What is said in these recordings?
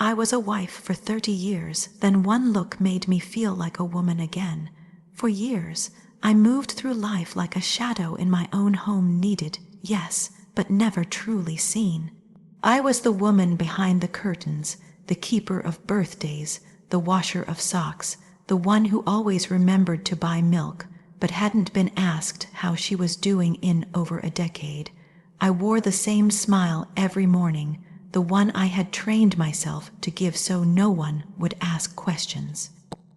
I was a wife for 30 years, then one look made me feel like a woman again. For years, I moved through life like a shadow in my own home, needed, yes, but never truly seen. I was the woman behind the curtains, the keeper of birthdays, the washer of socks, the one who always remembered to buy milk, but hadn't been asked how she was doing in over a decade. I wore the same smile every morning, the one I had trained myself to give so no one would ask questions.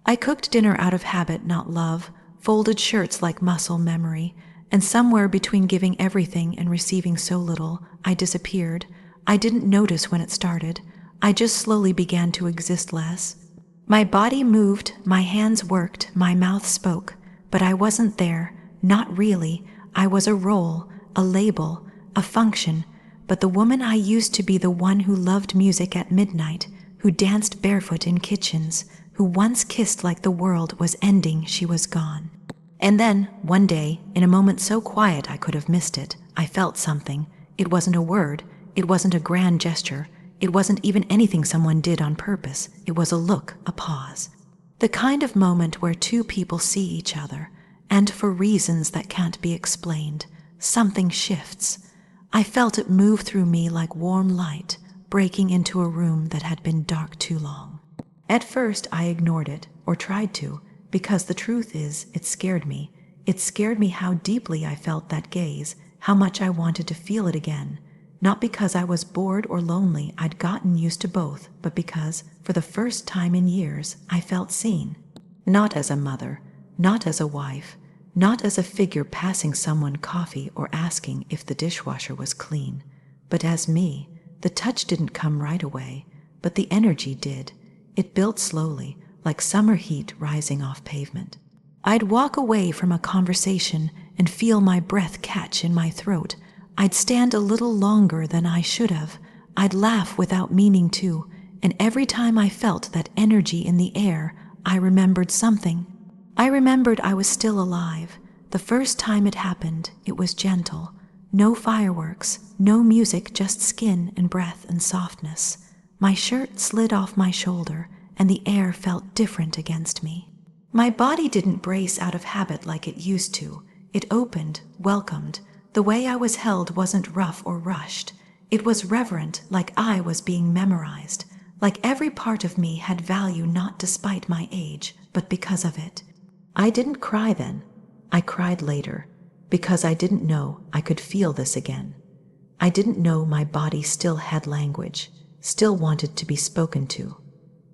I cooked dinner out of habit, not love, folded shirts like muscle memory, and somewhere between giving everything and receiving so little, I disappeared. I didn't notice when it started. I just slowly began to exist less. My body moved, my hands worked, my mouth spoke, but I wasn't there, not really. I was a role, a label, a function, but the woman I used to be, the one who loved music at midnight, who danced barefoot in kitchens, who once kissed like the world was ending, she was gone. And then, one day, in a moment so quiet I could have missed it, I felt something. It wasn't a word, it wasn't a grand gesture, it wasn't even anything someone did on purpose. It was a look, a pause. The kind of moment where two people see each other, and for reasons that can't be explained, something shifts. I felt it move through me like warm light, breaking into a room that had been dark too long. At first I ignored it, or tried to, because the truth is, it scared me. It scared me how deeply I felt that gaze, how much I wanted to feel it again. Not because I was bored or lonely, I'd gotten used to both, but because, for the first time in years, I felt seen. Not as a mother, not as a wife, not as a figure passing someone coffee or asking if the dishwasher was clean, but as me. The touch didn't come right away, but the energy did. It built slowly, like summer heat rising off pavement. I'd walk away from a conversation and feel my breath catch in my throat. I'd stand a little longer than I should have. I'd laugh without meaning to, and every time I felt that energy in the air, I remembered something. I remembered I was still alive. The first time it happened, it was gentle. No fireworks, no music, just skin and breath and softness. My shirt slid off my shoulder, and the air felt different against me. My body didn't brace out of habit like it used to. It opened, welcomed. The way I was held wasn't rough or rushed. It was reverent, like I was being memorized, like every part of me had value, not despite my age, but because of it. I didn't cry then. I cried later, because I didn't know I could feel this again. I didn't know my body still had language, still wanted to be spoken to.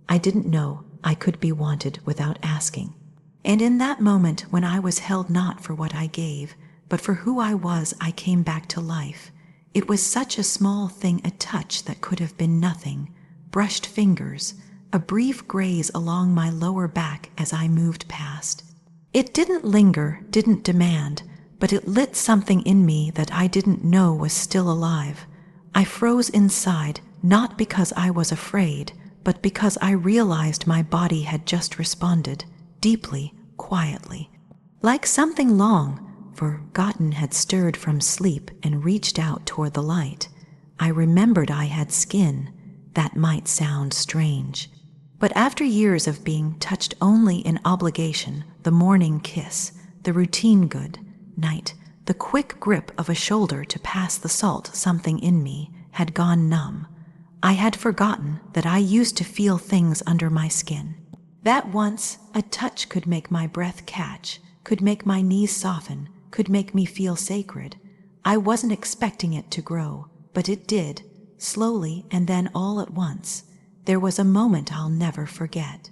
I didn't know I could be wanted without asking. And in that moment when I was held not for what I gave, but for who I was, I came back to life. It was such a small thing, a touch that could have been nothing, brushed fingers, a brief graze along my lower back as I moved past. It didn't linger, didn't demand, but it lit something in me that I didn't know was still alive. I froze inside, not because I was afraid, but because I realized my body had just responded, deeply, quietly. Like something long, forgotten, had stirred from sleep and reached out toward the light. I remembered I had skin. That might sound strange. But after years of being touched only in obligation, the morning kiss, the routine good night, the quick grip of a shoulder to pass the salt, something in me had gone numb. I had forgotten that I used to feel things under my skin. That once a touch could make my breath catch, could make my knees soften, could make me feel sacred. I wasn't expecting it to grow, but it did, slowly and then all at once. There was a moment I'll never forget.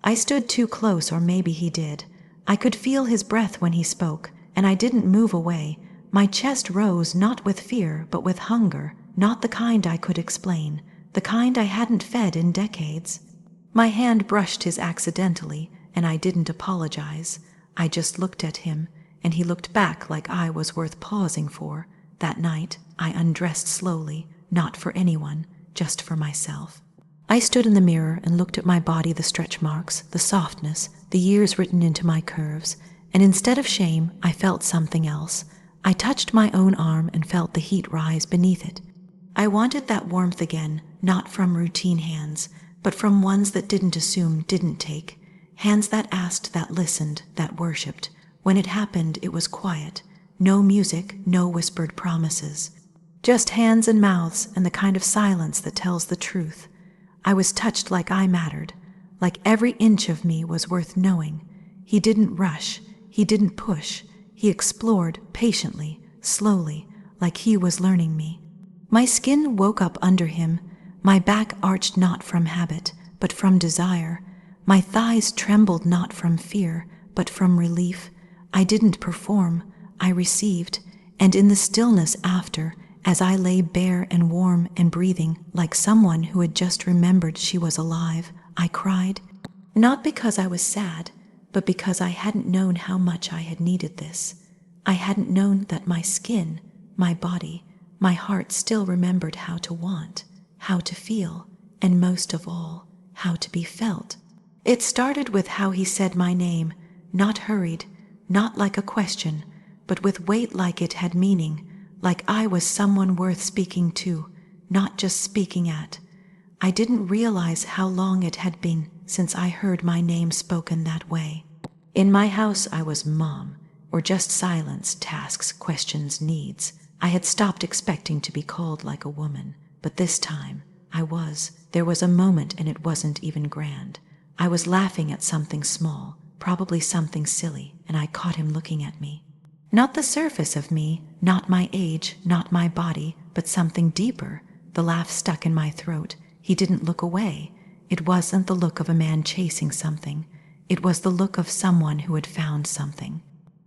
I stood too close, or maybe he did. I could feel his breath when he spoke, and I didn't move away. My chest rose, not with fear, but with hunger, not the kind I could explain, the kind I hadn't fed in decades. My hand brushed his accidentally, and I didn't apologize. I just looked at him, and he looked back like I was worth pausing for. That night, I undressed slowly, not for anyone, just for myself. I stood in the mirror and looked at my body, the stretch marks, the softness, the years written into my curves, and instead of shame, I felt something else. I touched my own arm and felt the heat rise beneath it. I wanted that warmth again, not from routine hands, but from ones that didn't assume, didn't take. Hands that asked, that listened, that worshipped. When it happened, it was quiet. No music, no whispered promises. Just hands and mouths and the kind of silence that tells the truth. I was touched like I mattered, like every inch of me was worth knowing. He didn't rush, he didn't push. He explored patiently, slowly, like he was learning me. My skin woke up under him. My back arched not from habit, but from desire. My thighs trembled not from fear, but from relief. I didn't perform, I received, and in the stillness after, as I lay bare and warm and breathing like someone who had just remembered she was alive, I cried. Not because I was sad, but because I hadn't known how much I had needed this. I hadn't known that my skin, my body, my heart still remembered how to want, how to feel, and most of all, how to be felt. It started with how he said my name, not hurried, not like a question, but with weight like it had meaning, like I was someone worth speaking to, not just speaking at. I didn't realize how long it had been since I heard my name spoken that way. In my house I was mom, or just silence, tasks, questions, needs. I had stopped expecting to be called like a woman, but this time I was. There was a moment and it wasn't even grand. I was laughing at something small, probably something silly, and I caught him looking at me. Not the surface of me, not my age, not my body, but something deeper. The laugh stuck in my throat. He didn't look away. It wasn't the look of a man chasing something. It was the look of someone who had found something.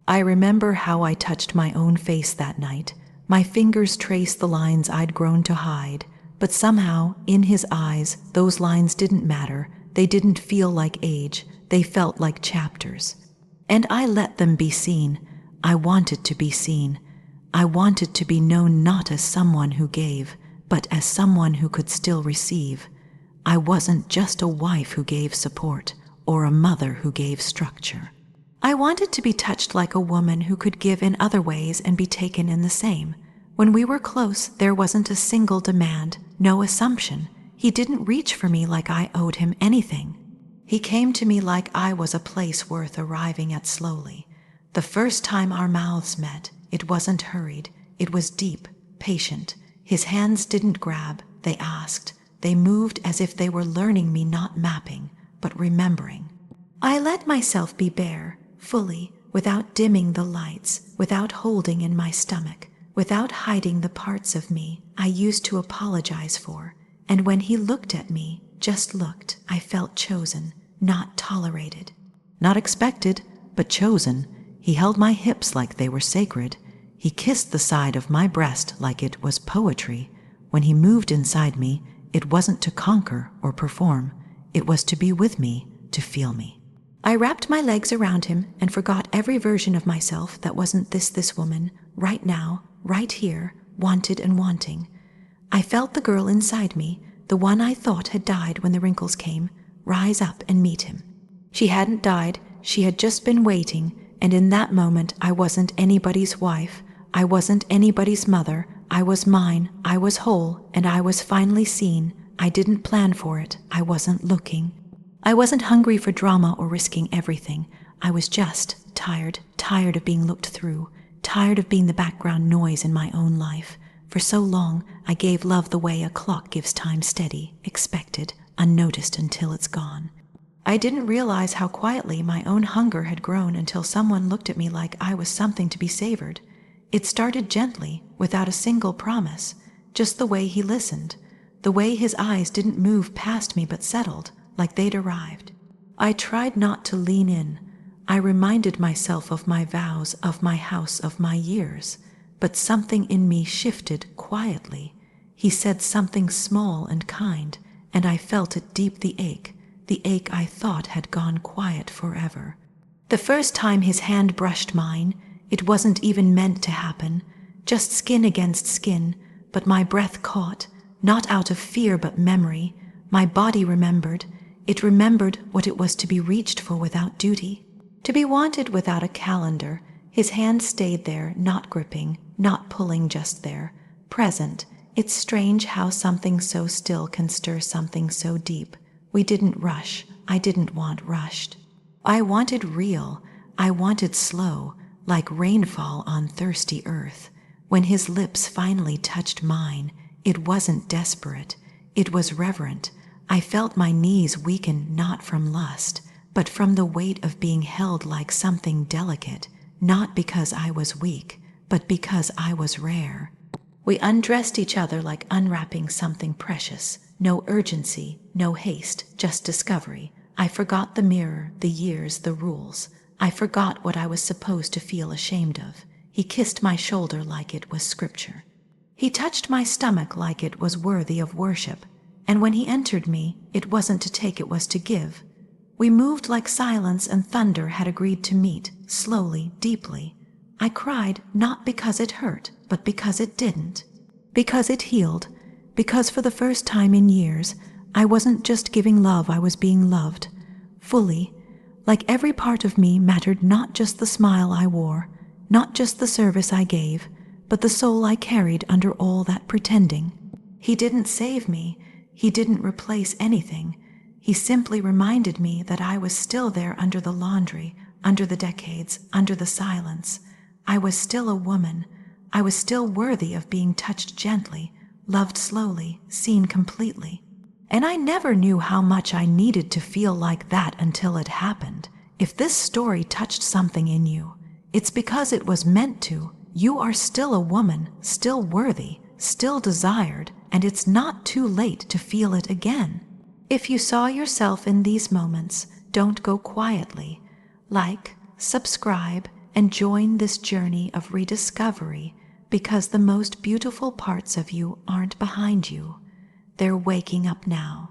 I remember how I touched my own face that night. My fingers traced the lines I'd grown to hide, but somehow, in his eyes, those lines didn't matter. They didn't feel like age. They felt like chapters. And I let them be seen. I wanted to be seen. I wanted to be known not as someone who gave, but as someone who could still receive. I wasn't just a wife who gave support, or a mother who gave structure. I wanted to be touched like a woman who could give in other ways and be taken in the same. When we were close, there wasn't a single demand, no assumption. He didn't reach for me like I owed him anything. He came to me like I was a place worth arriving at slowly. The first time our mouths met, it wasn't hurried. It was deep, patient. His hands didn't grab, they asked. They moved as if they were learning me, not mapping, but remembering. I let myself be bare, fully, without dimming the lights, without holding in my stomach, without hiding the parts of me I used to apologize for. And when he looked at me, just looked, I felt chosen, not tolerated. Not expected, but chosen. He held my hips like they were sacred. He kissed the side of my breast like it was poetry. When he moved inside me, it wasn't to conquer or perform. It was to be with me, to feel me. I wrapped my legs around him and forgot every version of myself that wasn't this woman, right now, right here, wanted and wanting. I felt the girl inside me, the one I thought had died when the wrinkles came, rise up and meet him. She hadn't died, she had just been waiting, and in that moment I wasn't anybody's wife, I wasn't anybody's mother, I was mine, I was whole, and I was finally seen. I didn't plan for it, I wasn't looking. I wasn't hungry for drama or risking everything. I was just tired of being looked through, tired of being the background noise in my own life. For so long, I gave love the way a clock gives time, steady, expected, unnoticed until it's gone. I didn't realize how quietly my own hunger had grown until someone looked at me like I was something to be savored. It started gently, without a single promise, just the way he listened, the way his eyes didn't move past me but settled, like they'd arrived. I tried not to lean in. I reminded myself of my vows, of my house, of my years. But something in me shifted quietly. He said something small and kind, and I felt it deep, the ache I thought had gone quiet forever. The first time his hand brushed mine, it wasn't even meant to happen, just skin against skin, but my breath caught, not out of fear but memory. My body remembered. It remembered what it was to be reached for without duty, to be wanted without a calendar. His hand stayed there, not gripping, not pulling, just there, present, It's strange how something so still can stir something so deep. We didn't rush. I didn't want rushed. I wanted real. I wanted slow, like rainfall on thirsty earth. When his lips finally touched mine, it wasn't desperate. It was reverent. I felt my knees weaken not from lust, but from the weight of being held like something delicate, not because I was weak, but because I was rare. We undressed each other like unwrapping something precious. No urgency, no haste, just discovery. I forgot the mirror, the years, the rules. I forgot what I was supposed to feel ashamed of. He kissed my shoulder like it was scripture. He touched my stomach like it was worthy of worship. And when he entered me, it wasn't to take, it was to give. We moved like silence and thunder had agreed to meet, slowly, deeply. I cried not because it hurt, but because it didn't. Because it healed. Because for the first time in years, I wasn't just giving love, I was being loved. Fully. Like every part of me mattered, not just the smile I wore, not just the service I gave, but the soul I carried under all that pretending. He didn't save me. He didn't replace anything. He simply reminded me that I was still there under the laundry, under the decades, under the silence. I was still a woman. I was still worthy of being touched gently, loved slowly, seen completely. And I never knew how much I needed to feel like that until it happened. If this story touched something in you, it's because it was meant to. You are still a woman, still worthy, still desired, and it's not too late to feel it again. If you saw yourself in these moments, don't go quietly. Like, subscribe, and join this journey of rediscovery, because the most beautiful parts of you aren't behind you. They're waking up now.